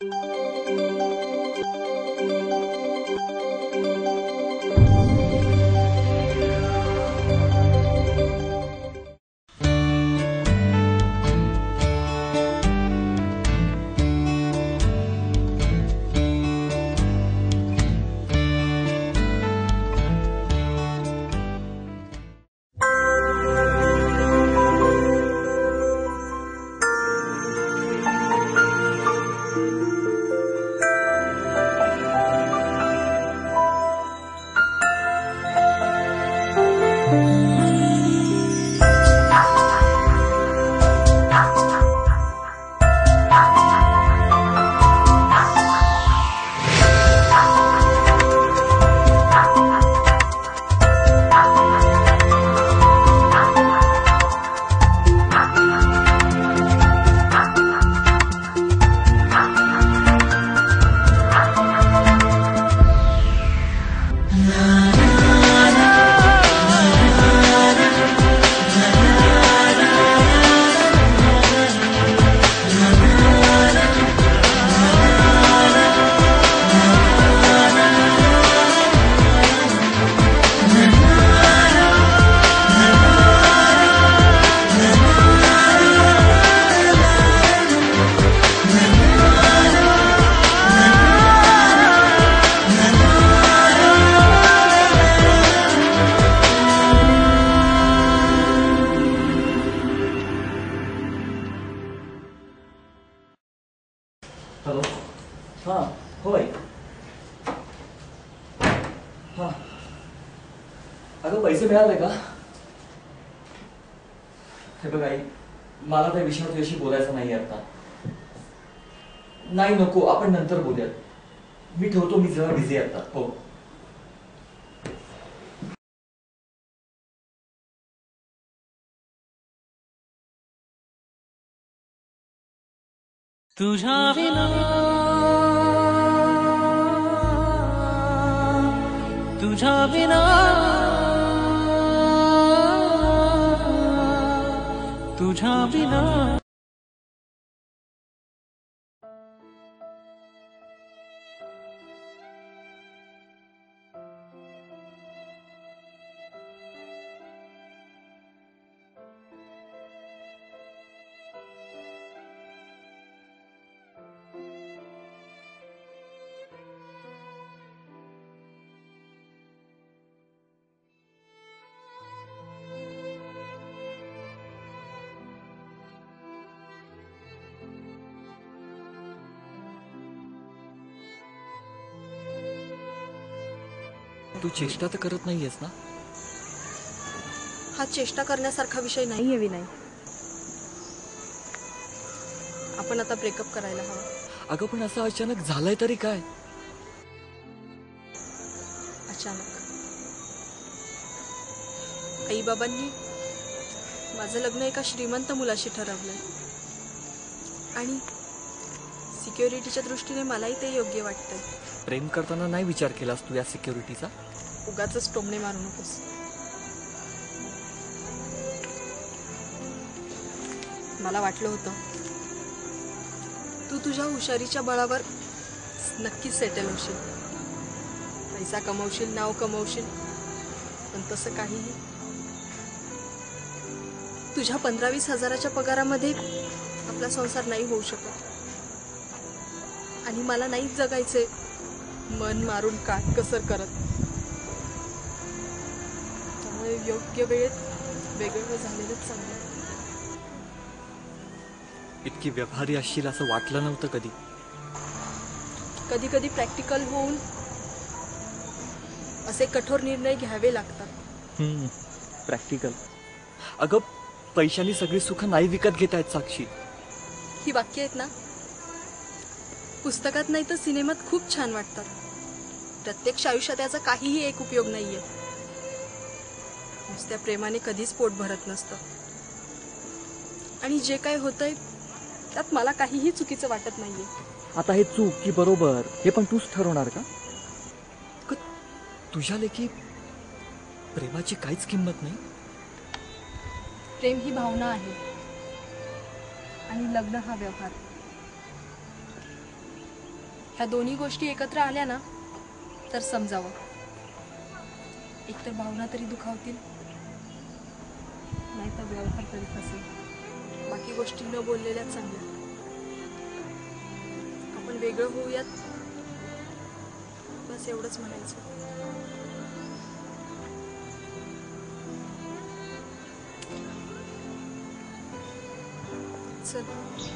Hello. हां होय. हां अगं पैसे मिळाले का? हे बघ आई, मला त्या विषयावर तुझ्याशी बोलायचं नाही आता. नाही नको, आपण नंतर बोलूयात. मी ठेवतो, मी जरा बिझी आहे आता. हो. तुझ्या विना तुझ्या विना तुझ्या विना तू चेष्टा तर करत नाहीयेस ना? हा चेष्टा करण्यासारखा विषय नाहीये विनय. आपण आता ब्रेकअप करायला हवा. अगं पण असं अचानक झालंय तरी काय? अचानक आई बाबांनी माझं लग्न एका श्रीमंत मुलाशी ठरवलंय आणि सिक्युरिटीच्या दृष्टीने मलाही ते योग्य वाटतंय. प्रेम करताना नाही विचार केलास तू या सिक्युरिटीचा? उगाचच टोमणे मारू नकोस. मला वाटलं होतं तू तुझ्या हुशारीच्या बळावर नक्कीच सेटल होशील, पैसा कमवशील, नाव कमवशील, पण तसं काहीही. तुझ्या 15-20 हजाराच्या पगारामध्ये आपला संसार नाही होऊ शकत आणि मला नाही जगायचे मन मारून काटकसर करत. त्यामुळे योग्य वेळेत वेगळं झालेलंच चांगलं. इतकी व्यवहारी असशील असं वाटलं नव्हतं कधी. कधी कधी प्रॅक्टिकल होऊन असे कठोर निर्णय घ्यावे लागतात. प्रॅक्टिकल. अगं पैशानी सगळी सुख नाही विकत घेता येत साक्षी. ही वाक्य आहेत ना, पुस्तकात नाही तर सिनेमात खूप छान वाटतात. प्रत्यक्ष आयुष्यात याचा काहीही एक उपयोग नाहीये. नुसत्या प्रेमाने कधीच पोट भरत नसतं आणि जे काय होतंय त्यात मला काहीही चुकीचं वाटत नाहीये. आता हे चूक की बरोबर हे पण तूच ठरवणार का? तुझ्या लेखी प्रेमाची काहीच किंमत नाही. प्रेम ही भावना आहे आणि लग्न हा व्यवहार. ह्या दोन्ही गोष्टी एकत्र आल्या ना तर समजावं, एकतर भावना तरी दुखावतील, नाही तर व्यवहार तरी फसेल. बाकी गोष्टी न बोललेल्या चांगल्या. आपण वेगळं होऊयात, बस एवढंच म्हणायचं. चल,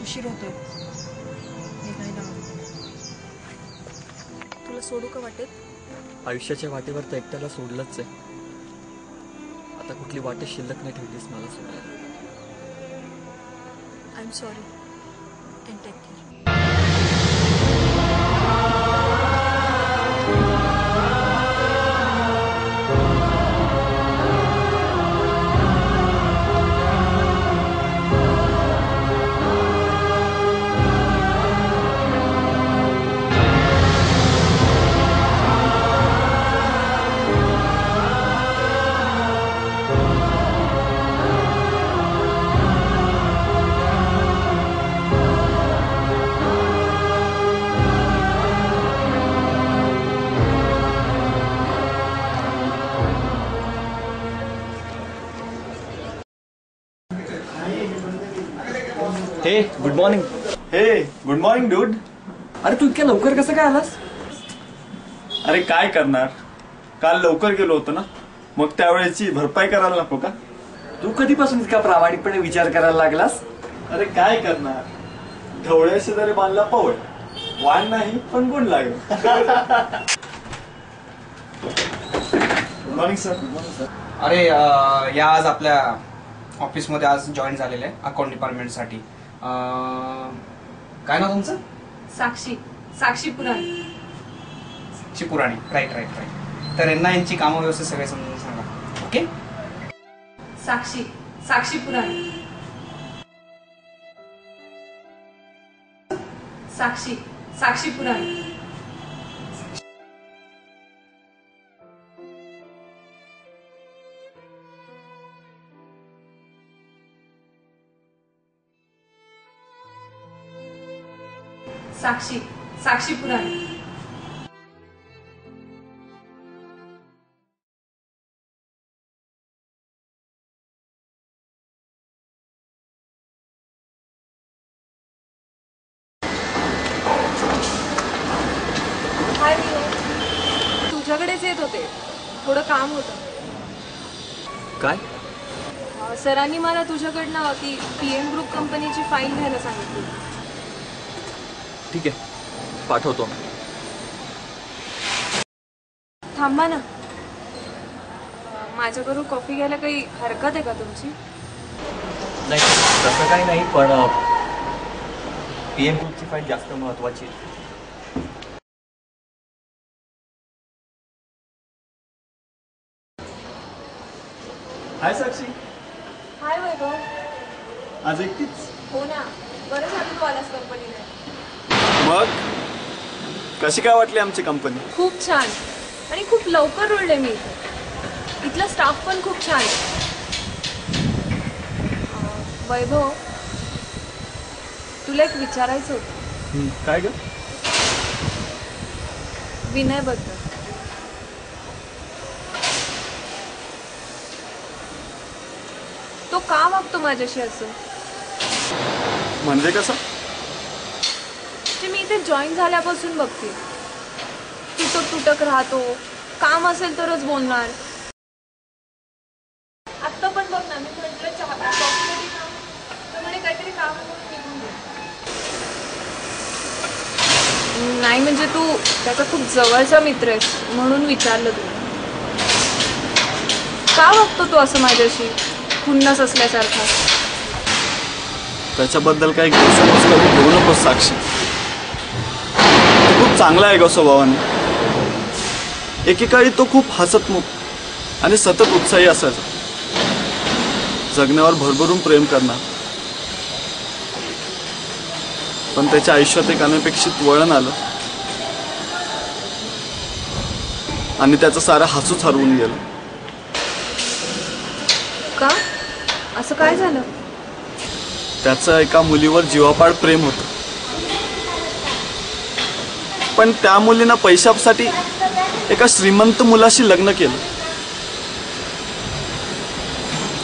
उशीर होतोय. निघायला हवं. तुला सोडू का वाटेत? आयुष्याच्या वाटेवर तर एकट्याला सोडलंच आहे. आता कुठली वाटे शिल्लक नाही ठेवलीस मला सोडायला. I am sorry and take care. Hey good morning. Hey good morning dude. अरे तू इतक्या लवकर कसं काय आलास? अरे काय करणार, काल लवकर गेलो होतो ना, मग त्यावेळेची भरपाई करायला नको का? तू कधीपासून इतका प्रामाणिकपणे विचार करायला लागलास? अरे काय करणार, ढवळ्या शेजारी बांधला पवळ, वाण नाही पण गुण लागेल. Good morning sir. Good morning sir. अरे या आज आपल्या ऑफिसमध्ये आज जॉईन झालेले आहे अकाउंट डिपार्टमेंटसाठी. काय नाव तुमचं? साक्षी पुराण. चिपुराणी. Right right right. तर यांना यांची कामं व्यवस्थित सगळे समजून सांगा. ओके. साक्षी पुराण. साक्षी पुराण. साक्षी पुराण. हाय विनोद, तुझ्याकडेच येत होते, थोडं काम होतं. काय? सरांनी मला तुझ्याकडनं ती PM ग्रुप कंपनीची फाईल घ्यायला सांगितली. ठीक आहे, पाठवतो. थांबा ना, माझ्याकडून कॉफी घ्यायला काही हरकत आहे का तुमची? नाही तसं काही नाही, पण PM ग्रुपची फाईल जास्त महत्वाची आहे. हाय साक्षी. हाय वैभव. आज एकटीच? हो ना, बरं झालं तू आलास कंपनीला. मग कशी काय वाटली आमची कंपनी? खूप छान, आणि खूप लवकर रुळले मी इथे. इथला स्टाफ पण खूप छान. वैभव, तुला एक विचारायचं होतं. काय ग? विनयबद्दल. तो का वागतो माझ्याशी असं? म्हणजे कसं? मी इथे जॉईन झाल्यापासून बघते, तुटक तुटक राहतो, काम असेल तरच बोलणार. आता पण बघ ना, मी म्हटलं चहा कॉफीसाठी काम, तर म्हणे काहीतरी काम निघून दे. नाही म्हणजे तू त्याचा खूप जवळचा मित्र आहेस म्हणून विचारलं तुला. का वागतो तू असं माझ्याशी, खुन्नस असल्यासारखा? त्याच्याबद्दल काही गैरसमज करून घेऊ नकोस साक्षी. खूप चांगला आहे ग स्वभावाने. एकेकाळी तो खूप हसतमुख आणि सतत उत्साही असायचा. जगण्यावर भरभरून प्रेम करणार. पण त्याच्या आयुष्यात एक अनपेक्षित वळण आलं आणि त्याचं सारं हसूच हरवून गेलं. का? असं काय झालं? त्याचं एका मुलीवर जीवापाड प्रेम होतं, पण त्या मुलीनं पैशासाठी एका श्रीमंत मुलाशी लग्न केलं.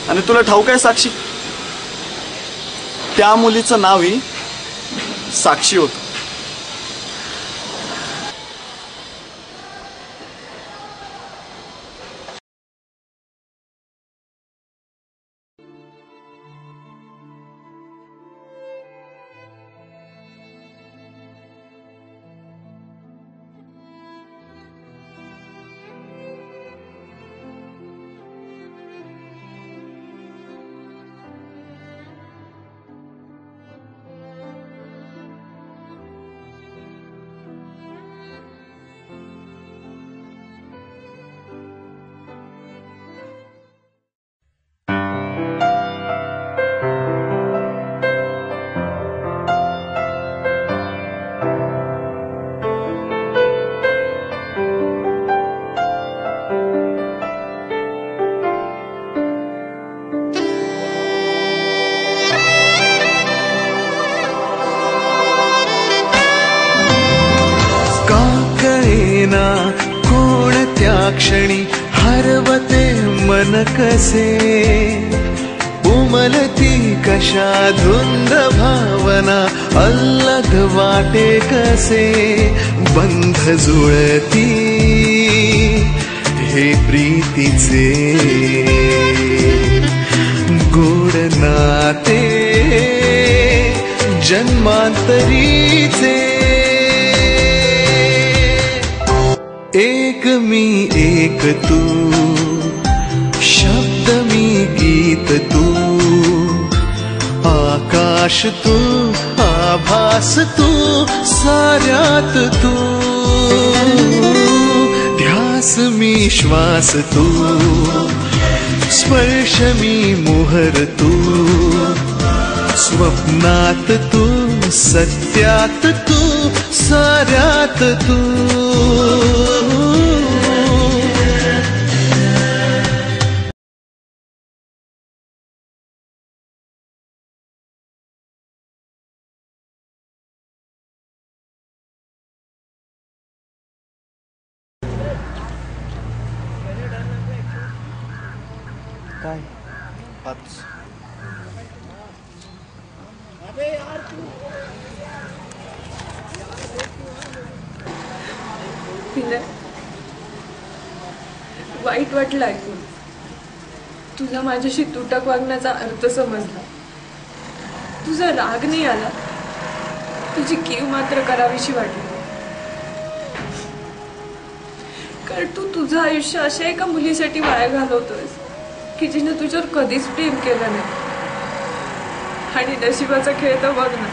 आणि तुला ठाऊक आहे साक्षी, त्या मुलीचं नावही साक्षी होतं. क्षणी हरवते मन कसे, उमलती कशा धुंद भावना, अल्लग वाटे कसे, बंध जुळती हे प्रीतीचे गोड नाते जन्मांतरीचे. एक मी एक तू, शब्द मी गीत तू, आकाश तू आभास तू, साऱ्यात तू. ध्यास मी श्वास तू, स्पर्श मी मोहर तू, स्वप्नात तू सत्यात तू, साऱ्यात तू. काय वाईट वाटलं ऐकून. तुझा माझ्याशी तुटक वागण्याचा अर्थ समजला. तुझा राग नाही आला, तुझी कीव मात्र करावीशी वाटली. कारण तू तुझं आयुष्य अशा एका मुलीसाठी वाया घालवतोयस की जिने तुझ्यावर कधीच प्रेम केलं नाही. आणि नशिबाचा खेळ तर बघ ना,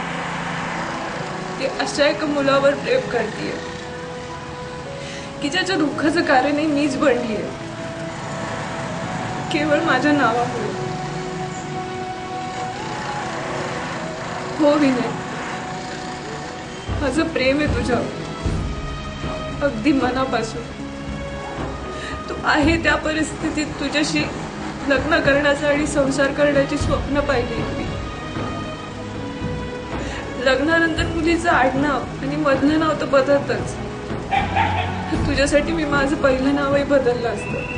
ती अशा एका मुलावर प्रेम करतीये की ज्याच्या दुःखाचं कारणही मीच बनलीये, केवळ माझ्या नावामुळे. हो विनय, माझं प्रेम आहे तुझ्यावर अगदी मनापासून. तू आहे त्या परिस्थितीत तुझ्याशी लग्न करण्याचं आणि संसार करण्याची स्वप्न पाहिली मी. लग्नानंतर मुलीचं आडनाव आणि मधलं नाव तर बदलतच. तुझ्यासाठी मी माझं पहिलं नावही बदललं असतं.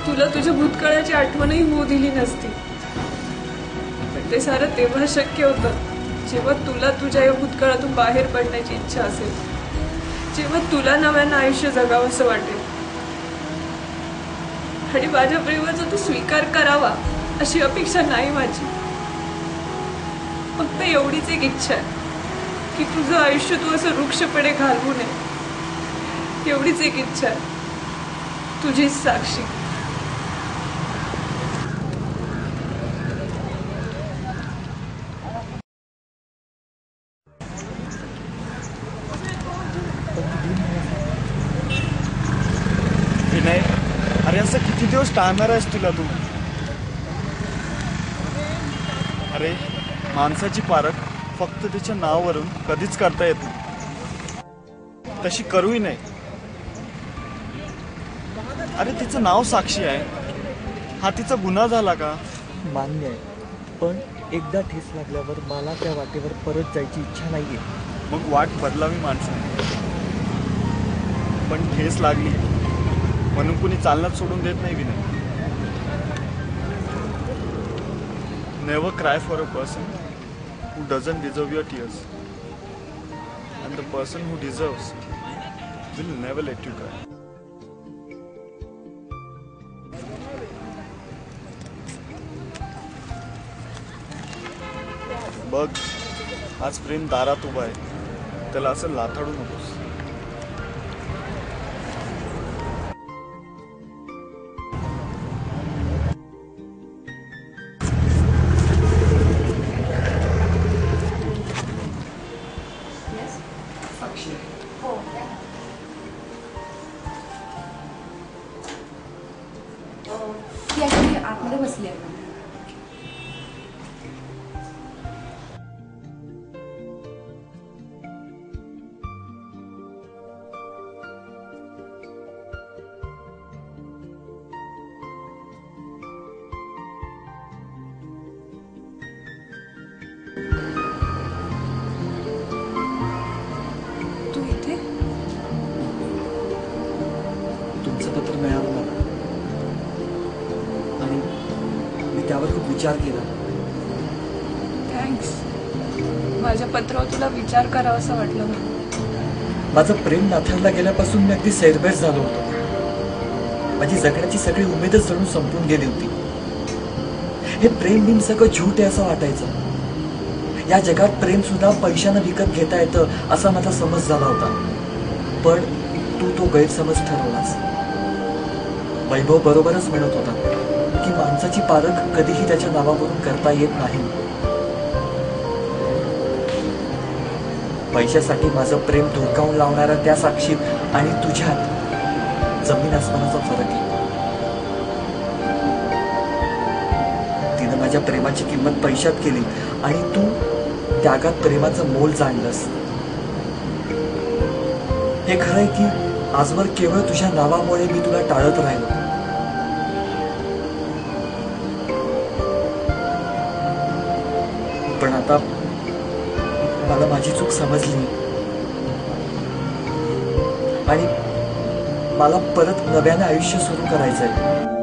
तुला तुझ्या भूतकाळाची आठवणही होऊ दिली नसती. पण ते सारं तेव्हा शक्य होतं जेव्हा तुला तुझ्या या भूतकाळातून बाहेर पडण्याची इच्छा असेल, जेव्हा तुला नव्यानं आयुष्य जगावं असं वाटेल. आणि माझ्या प्रेमाचा तू स्वीकार करावा अशी अपेक्षा नाही माझी. फक्त एवढीच एक इच्छा आहे की तुझं आयुष्य तू असं वृक्षपणे घालवू नये. एवढीच एक इच्छा आहे, तुझीच साक्षी. विनय, अरे असं किती दिवस टाळणार आहेस तुला तू? अरे माणसाची पारख फक्त तिच्या नावावरून कधीच करता येत नाही, तशी करूही नाही. अरे तिचं नाव साक्षी आहे, हा तिचा गुन्हा झाला का? मान्य आहे, पण एकदा ठेस लागल्यावर मला त्या वाटेवर परत जायची इच्छा नाहीये. मग वाट बदलावी माणसाने. पण ठेस लागली म्हणून कुणी चालण्यात सोडून देत नाही Vinay. Never cry for a person who doesn't deserve your tears, and the person who deserves will never let you cry. बघ, आज प्रेम दारात उभा आहे, त्याला असं लाथाडू नकोस. आतमध्ये बसली आहे. तू इथे? तुमचं पत्र मिळालं मला आणि मी त्यावर खूप विचार केला. थँक्स. माझ्या पत्रावर तुला विचार करावा असं वाटलं मला. माझं प्रेम नाथारला गेल्यापासून मी अगदी सैरभैर झालो होतो. माझी जगण्याची सगळी उमेदच जणू संपून गेली होती. हे प्रेम बिम सगळं झूट आहे असं वाटायचं. या जगात प्रेम सुद्धा पैशानं विकत घेता येतं असा माझा समज झाला होता. पण तू तो गैरसमज ठरवलास. वैभव बरोबरच म्हणत होता की माणसाची पारख कधीही त्याच्या नावावरून करता येत नाही. पैशासाठी माझं प्रेम धोकावून लावणाऱ्या त्या साक्षीत आणि तुझ्यात जमीन आसमानाचा फरक आहे. तिनं माझ्या प्रेमाची किंमत पैशात केली आणि तू त्यागात प्रेमाचं मोल जाणलंस. हे खरंय की आजवर केवळ तुझ्या नावामुळे मी तुला टाळत राहिलो. पण आता मला माझी चूक समजली आणि मला परत नव्याने आयुष्य सुरू करायचंय.